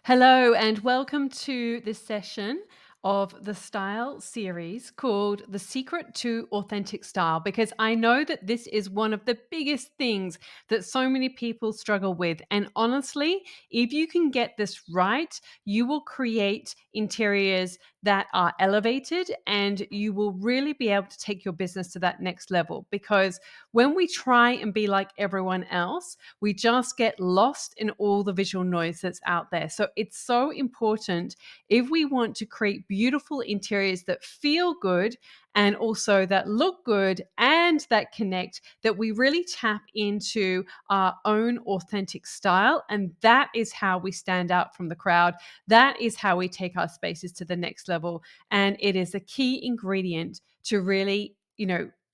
Hello, and welcome to this session of the style series called The Secret to Authentic Style, because I know that this is one of the biggest things that so many people struggle with. And honestly, if you can get this right, you will create interiors that are elevated and you will really be able to take your business to that next level. Because when we try and be like everyone else, we just get lost in all the visual noise that's out there. So it's so important if we want to create beautiful interiors that feel good and also that look good and that connect, that we really tap into our own authentic style. And that is how we stand out from the crowd. That is how we take our spaces to the next level. And it is a key ingredient to really,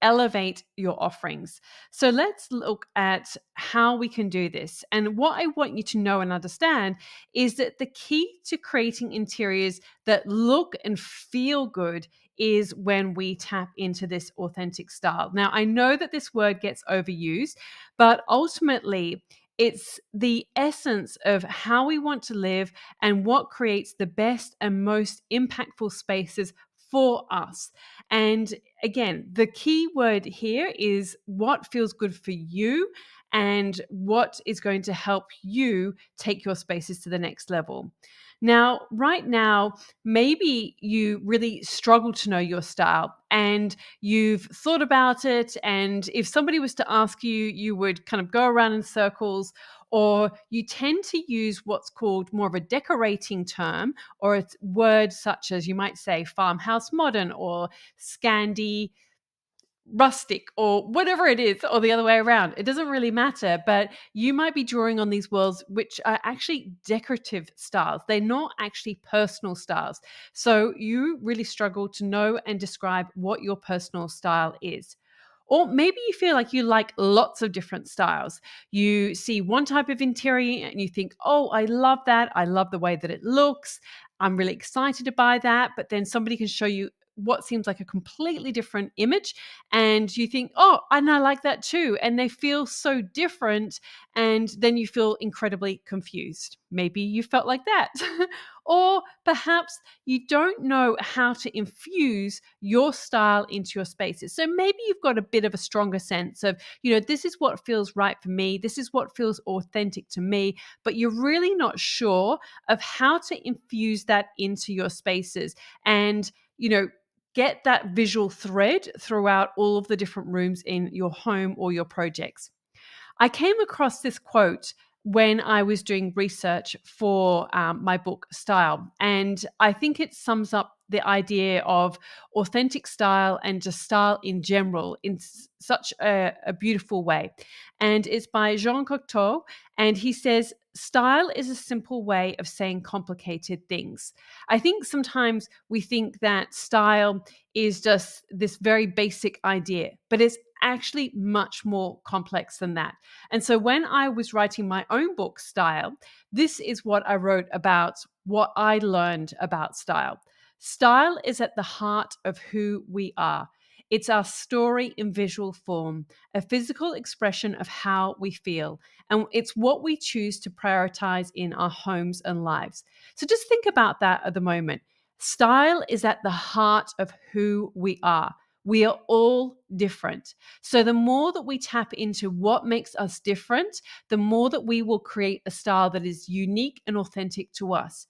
elevate your offerings. So let's look at how we can do this. And what I want you to know and understand is that the key to creating interiors that look and feel good is when we tap into this authentic style. Now, I know that this word gets overused, but ultimately, it's the essence of how we want to live and what creates the best and most impactful spaces for us. And again, the key word here is what feels good for you and what is going to help you take your spaces to the next level. Now, right now, maybe you really struggle to know your style and you've thought about it. And if somebody was to ask you, you would kind of go around in circles, or you tend to use what's called more of a decorating term, or a word such as you might say farmhouse modern or Scandi rustic or whatever it is, or the other way around. It doesn't really matter, but you might be drawing on these worlds which are actually decorative styles. They're not actually personal styles. So you really struggle to know and describe what your personal style is. Or maybe you feel like you like lots of different styles. You see one type of interior and you think, oh, I love that. I love the way that it looks. I'm really excited to buy that. But then somebody can show you what seems like a completely different image. And you think, oh, and I like that too. And they feel so different. And then you feel incredibly confused. Maybe you felt like that. Or perhaps you don't know how to infuse your style into your spaces. So maybe you've got a bit of a stronger sense of, this is what feels right for me. This is what feels authentic to me. But you're really not sure of how to infuse that into your spaces. And, get that visual thread throughout all of the different rooms in your home or your projects. I came across this quote when I was doing research for my book Style, and I think it sums up the idea of authentic style and just style in general in such a beautiful way. And it's by Jean Cocteau, and he says, "Style is a simple way of saying complicated things." I think sometimes we think that style is just this very basic idea, but it's actually much more complex than that. And so when I was writing my own book, Style, this is what I wrote about what I learned about style. Style is at the heart of who we are. It's our story in visual form, a physical expression of how we feel, and it's what we choose to prioritize in our homes and lives. So just think about that at the moment. Style is at the heart of who we are. We are all different. So the more that we tap into what makes us different, the more that we will create a style that is unique and authentic to us.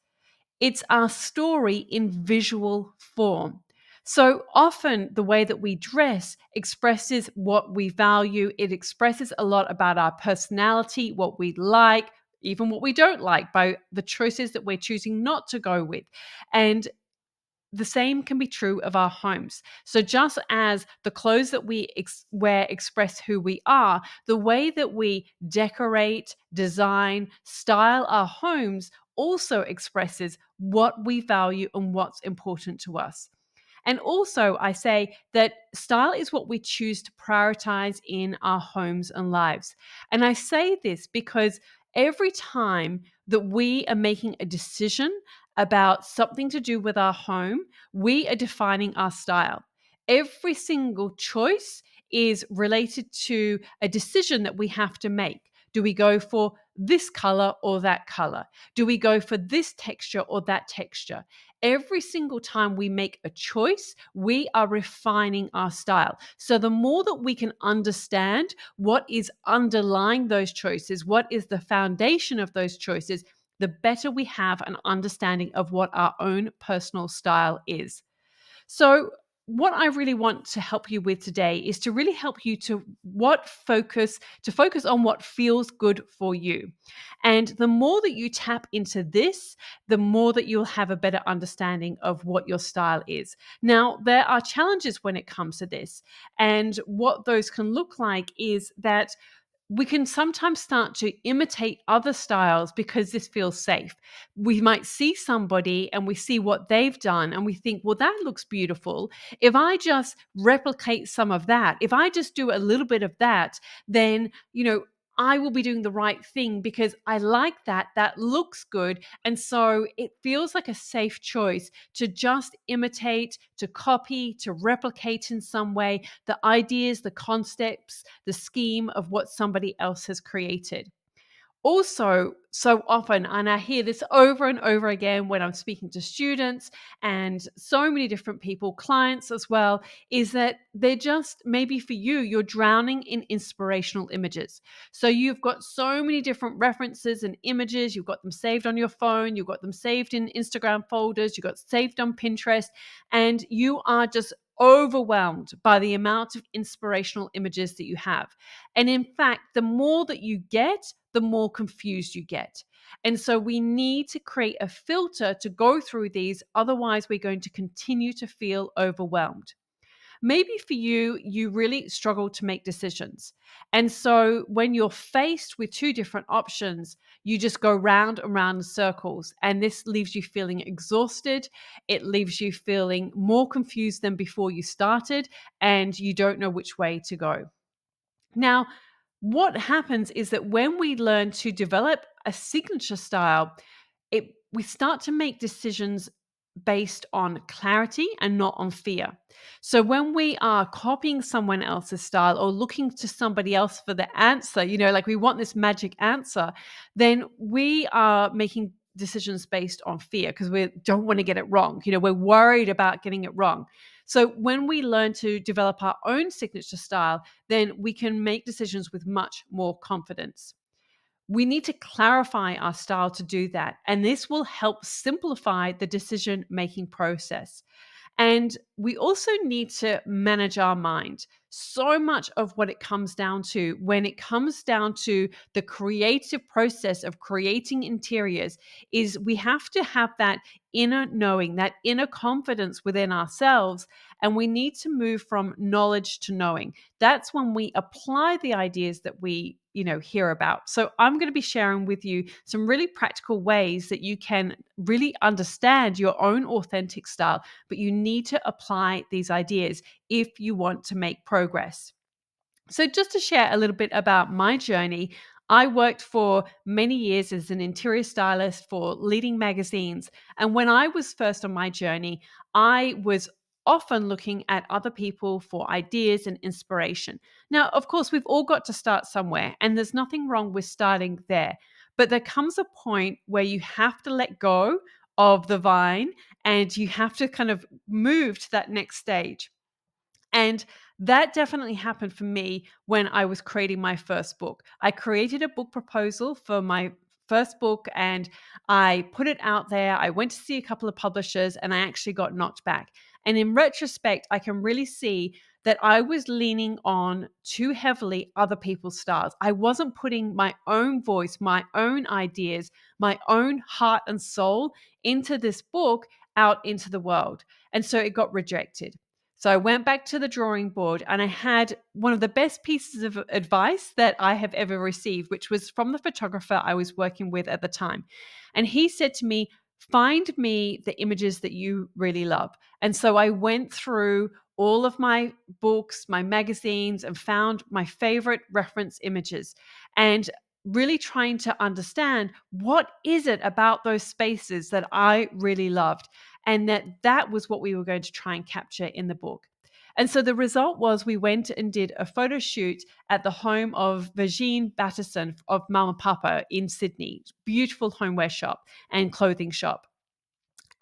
It's our story in visual form. So often, the way that we dress expresses what we value. It expresses a lot about our personality, what we like, even what we don't like, by the choices that we're choosing not to go with. And the same can be true of our homes. So, just as the clothes that we wear express who we are, the way that we decorate, design, style our homes also expresses what we value and what's important to us. And also, I say that style is what we choose to prioritize in our homes and lives. And I say this because every time that we are making a decision about something to do with our home, we are defining our style. Every single choice is related to a decision that we have to make. Do we go for this color or that color? Do we go for this texture or that texture? Every single time we make a choice, we are refining our style. So the more that we can understand what is underlying those choices, what is the foundation of those choices, the better we have an understanding of what our own personal style is. So, what I really want to help you with today is to really help you to focus on what feels good for you. And the more that you tap into this, the more that you'll have a better understanding of what your style is. Now, there are challenges when it comes to this. And what those can look like is that we can sometimes start to imitate other styles because this feels safe. We might see somebody and we see what they've done and we think, well, that looks beautiful. If I just replicate some of that, if I just do a little bit of that, then, I will be doing the right thing because I like that. That looks good. And so it feels like a safe choice to just imitate, to copy, to replicate in some way the ideas, the concepts, the scheme of what somebody else has created. Also, so often, and I hear this over and over again when I'm speaking to students and so many different people, clients as well, is that they're just maybe for you, you're drowning in inspirational images. So you've got so many different references and images, you've got them saved on your phone, you've got them saved in Instagram folders, you've got saved on Pinterest, and you are just overwhelmed by the amount of inspirational images that you have. And in fact, the more that you get, the more confused you get. And so we need to create a filter to go through these. Otherwise, we're going to continue to feel overwhelmed. Maybe for you, you really struggle to make decisions. And so when you're faced with two different options, you just go round and round in circles. And this leaves you feeling exhausted. It leaves you feeling more confused than before you started, and you don't know which way to go. Now, what happens is that when we learn to develop a signature style, we start to make decisions based on clarity and not on fear. So when we are copying someone else's style or looking to somebody else for the answer, like we want this magic answer, then we are making decisions based on fear because we don't want to get it wrong. We're worried about getting it wrong. So when we learn to develop our own signature style, then we can make decisions with much more confidence. We need to clarify our style to do that, and this will help simplify the decision making process. And we also need to manage our mind. So much of what it comes down to, when it comes down to the creative process of creating interiors, is we have to have that inner knowing, that inner confidence within ourselves. And we need to move from knowledge to knowing. That's when we apply the ideas that we hear about. So I'm going to be sharing with you some really practical ways that you can really understand your own authentic style, but you need to apply these ideas if you want to make progress. So, just to share a little bit about my journey, I worked for many years as an interior stylist for leading magazines. And when I was first on my journey, I was often looking at other people for ideas and inspiration. Now, of course, we've all got to start somewhere, and there's nothing wrong with starting there. But there comes a point where you have to let go of the vine and you have to kind of move to that next stage. And that definitely happened for me when I was creating my first book. I created a book proposal for my first book and I put it out there. I went to see a couple of publishers and I actually got knocked back. And in retrospect, I can really see that I was leaning on too heavily other people's styles. I wasn't putting my own voice, my own ideas, my own heart and soul into this book out into the world. And so it got rejected. So I went back to the drawing board and I had one of the best pieces of advice that I have ever received, which was from the photographer I was working with at the time. And he said to me, find me the images that you really love. And so I went through all of my books, my magazines, and found my favorite reference images and really trying to understand what is it about those spaces that I really loved, and that was what we were going to try and capture in the book. And so the result was we went and did a photo shoot at the home of Virginie Batterson of Mama Papa in Sydney. Beautiful homeware shop and clothing shop.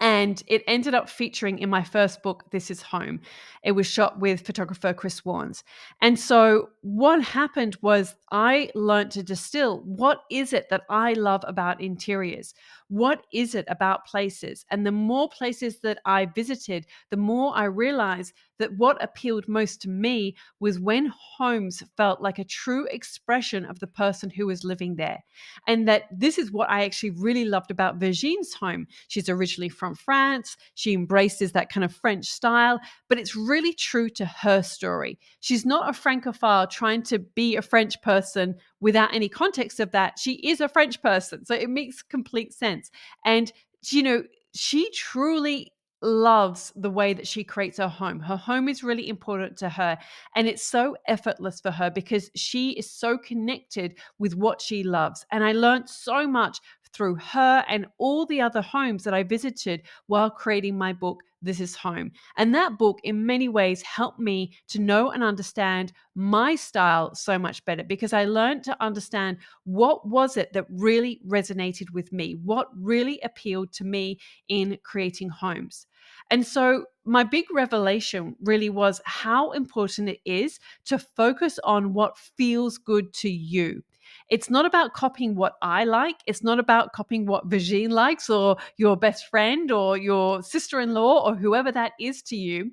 And it ended up featuring in my first book, This Is Home. It was shot with photographer Chris Warnes. And so what happened was I learned to distill what is it that I love about interiors? What is it about places? And the more places that I visited, the more I realized that what appealed most to me was when homes felt like a true expression of the person who was living there. And that this is what I actually really loved about Virgine's home. She's originally from France. She embraces that kind of French style, but it's really true to her story. She's not a Francophile trying to be a French person without any context of that. She is a French person. So it makes complete sense. And, you know, she truly loves the way that she creates her home. Her home is really important to her, and it's so effortless for her because she is so connected with what she loves. And I learned so much through her and all the other homes that I visited while creating my book, This Is Home. And that book, in many ways, helped me to know and understand my style so much better because I learned to understand what was it that really resonated with me, what really appealed to me in creating homes. And so my big revelation really was how important it is to focus on what feels good to you. It's not about copying what I like. It's not about copying what Virginie likes or your best friend or your sister-in-law or whoever that is to you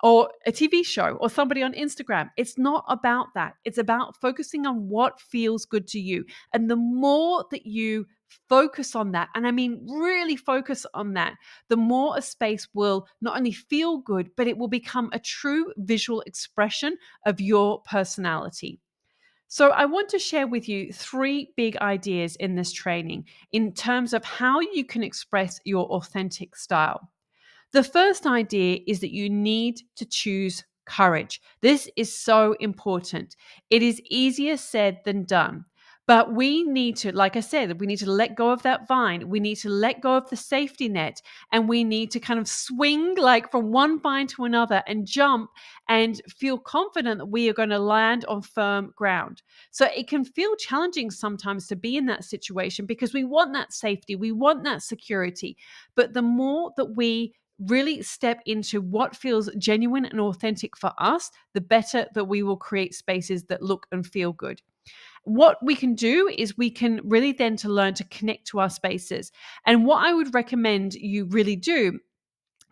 or a TV show or somebody on Instagram. It's not about that. It's about focusing on what feels good to you. And the more that you focus on that, and I mean really focus on that, the more a space will not only feel good, but it will become a true visual expression of your personality. So, I want to share with you three big ideas in this training in terms of how you can express your authentic style. The first idea is that you need to choose courage. This is so important. It is easier said than done. But we need to, like I said, we need to let go of that vine. We need to let go of the safety net and we need to kind of swing like from one vine to another and jump and feel confident that we are going to land on firm ground. So it can feel challenging sometimes to be in that situation because we want that safety, we want that security. But the more that we really step into what feels genuine and authentic for us, the better that we will create spaces that look and feel good. What we can do is we can really then to learn to connect to our spaces. And what I would recommend you really do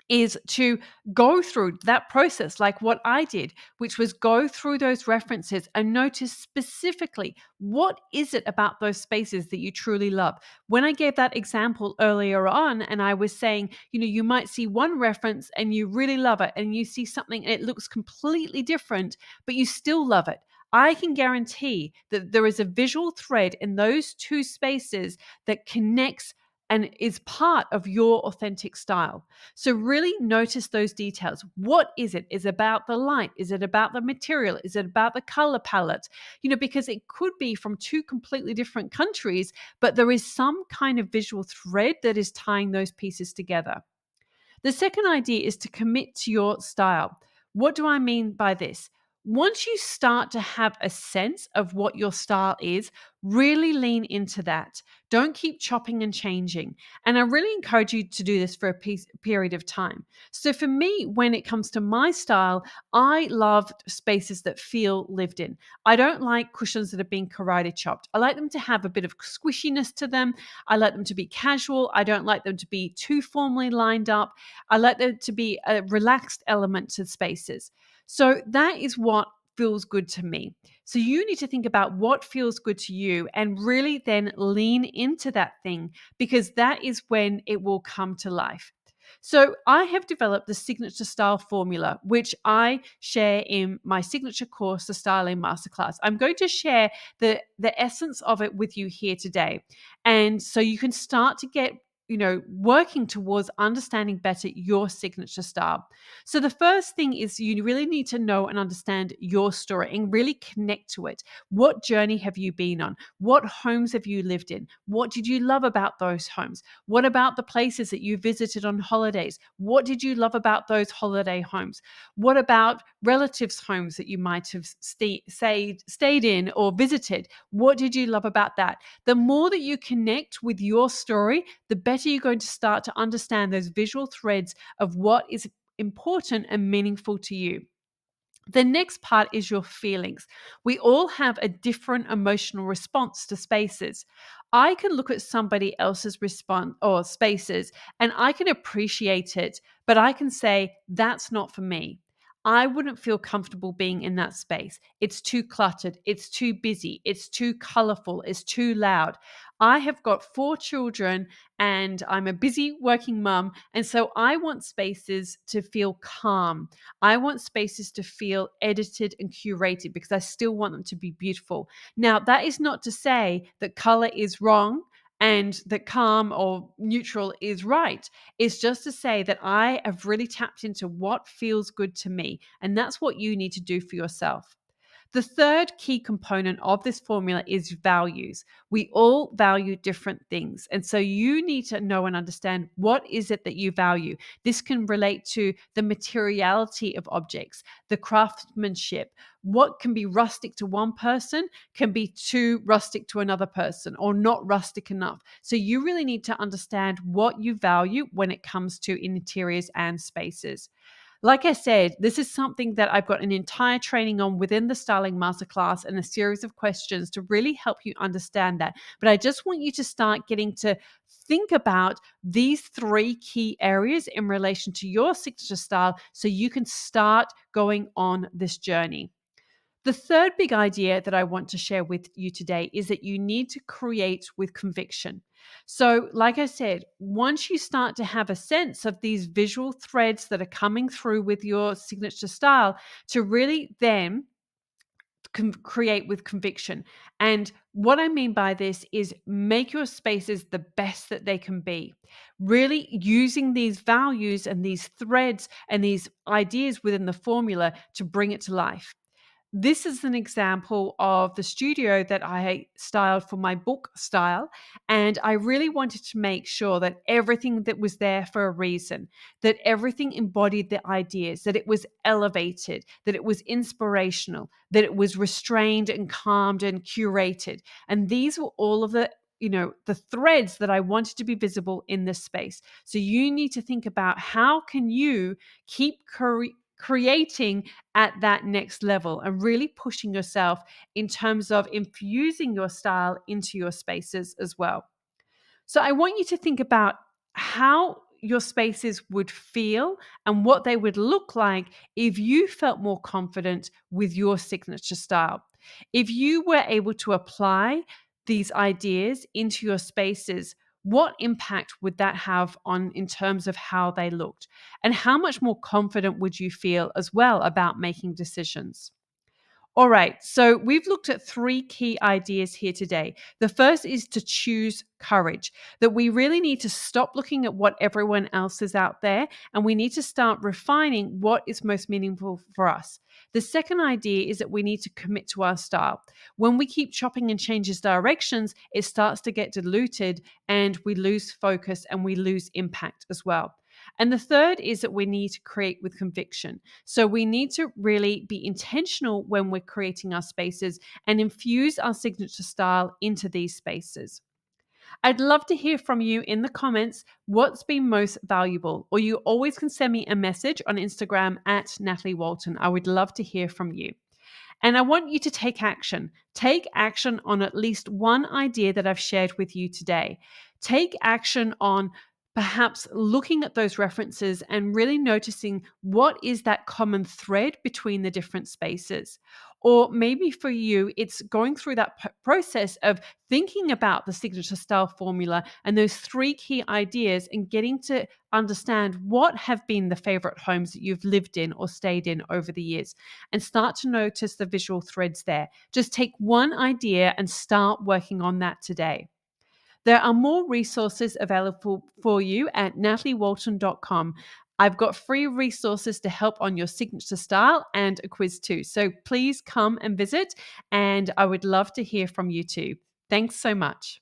is to go through that process like what I did, which was go through those references and notice specifically what is it about those spaces that you truly love. When I gave that example earlier on and I was saying, you know, you might see one reference and you really love it and you see something and it looks completely different, but you still love it. I can guarantee that there is a visual thread in those two spaces that connects and is part of your authentic style. So really notice those details. What is it? Is it about the light? Is it about the material? Is it about the color palette? You know, because it could be from two completely different countries, but there is some kind of visual thread that is tying those pieces together. The second idea is to commit to your style. What do I mean by this? Once you start to have a sense of what your style is, really lean into that. Don't keep chopping and changing. And I really encourage you to do this for a period of time. So for me, when it comes to my style, I love spaces that feel lived in. I don't like cushions that have been karate chopped. I like them to have a bit of squishiness to them. I like them to be casual. I don't like them to be too formally lined up. I like there to be a relaxed element to spaces. So that is what feels good to me. So you need to think about what feels good to you and really then lean into that thing because that is when it will come to life. So I have developed the signature style formula, which I share in my signature course, the Styling Masterclass. I'm going to share the essence of it with you here today. And so you can start to get working towards understanding better your signature style. So the first thing is you really need to know and understand your story and really connect to it. What journey have you been on? What homes have you lived in? What did you love about those homes? What about the places that you visited on holidays? What did you love about those holiday homes? What about relatives' homes that you might have stayed in or visited? What did you love about that? The more that you connect with your story, the better you're going to start to understand those visual threads of what is important and meaningful to you. The next part is your feelings. We all have a different emotional response to spaces. I can look at somebody else's response or spaces and I can appreciate it, but I can say, that's not for me. I wouldn't feel comfortable being in that space. It's too cluttered. It's too busy. It's too colorful. It's too loud. I have got 4 children and I'm a busy working mum. And so I want spaces to feel calm. I want spaces to feel edited and curated because I still want them to be beautiful. Now, that is not to say that color is wrong and that calm or neutral is right. It's just to say that I have really tapped into what feels good to me. And that's what you need to do for yourself. The third key component of this formula is values. We all value different things. And so you need to know and understand what is it that you value. This can relate to the materiality of objects, the craftsmanship. What can be rustic to one person can be too rustic to another person or not rustic enough. So you really need to understand what you value when it comes to interiors and spaces. Like I said, this is something that I've got an entire training on within the Styling Masterclass and a series of questions to really help you understand that. But I just want you to start getting to think about these 3 key areas in relation to your signature style so you can start going on this journey. The third big idea that I want to share with you today is that you need to create with conviction. So, like I said, once you start to have a sense of these visual threads that are coming through with your signature style, to really then create with conviction. And what I mean by this is make your spaces the best that they can be. Really using these values and these threads and these ideas within the formula to bring it to life. This is an example of the studio that I styled for my book style. And I really wanted to make sure that everything that was there for a reason, that everything embodied the ideas, that it was elevated, that it was inspirational, that it was restrained and calmed and curated. And these were all of the threads that I wanted to be visible in this space. So you need to think about how can you keep creating at that next level and really pushing yourself in terms of infusing your style into your spaces as well. So I want you to think about how your spaces would feel and what they would look like if you felt more confident with your signature style. If you were able to apply these ideas into your spaces, what impact would that have on in terms of how they looked? And how much more confident would you feel as well about making decisions? All right, so we've looked at 3 key ideas here today. The first is to choose courage, that we really need to stop looking at what everyone else is out there and we need to start refining what is most meaningful for us. The second idea is that we need to commit to our style. When we keep chopping and changes directions, it starts to get diluted and we lose focus and we lose impact as well. And the third is that we need to create with conviction. So we need to really be intentional when we're creating our spaces and infuse our signature style into these spaces. I'd love to hear from you in the comments what's been most valuable, or you always can send me a message on Instagram at Natalie Walton. I would love to hear from you. And I want you to take action. Take action on at least one idea that I've shared with you today. Take action on perhaps looking at those references and really noticing what is that common thread between the different spaces. Or maybe for you, it's going through that process of thinking about the signature style formula and those 3 key ideas and getting to understand what have been the favorite homes that you've lived in or stayed in over the years and start to notice the visual threads there. Just take one idea and start working on that today. There are more resources available for you at nataliewalton.com. I've got free resources to help on your signature style and a quiz too. So please come and visit, and I would love to hear from you too. Thanks so much.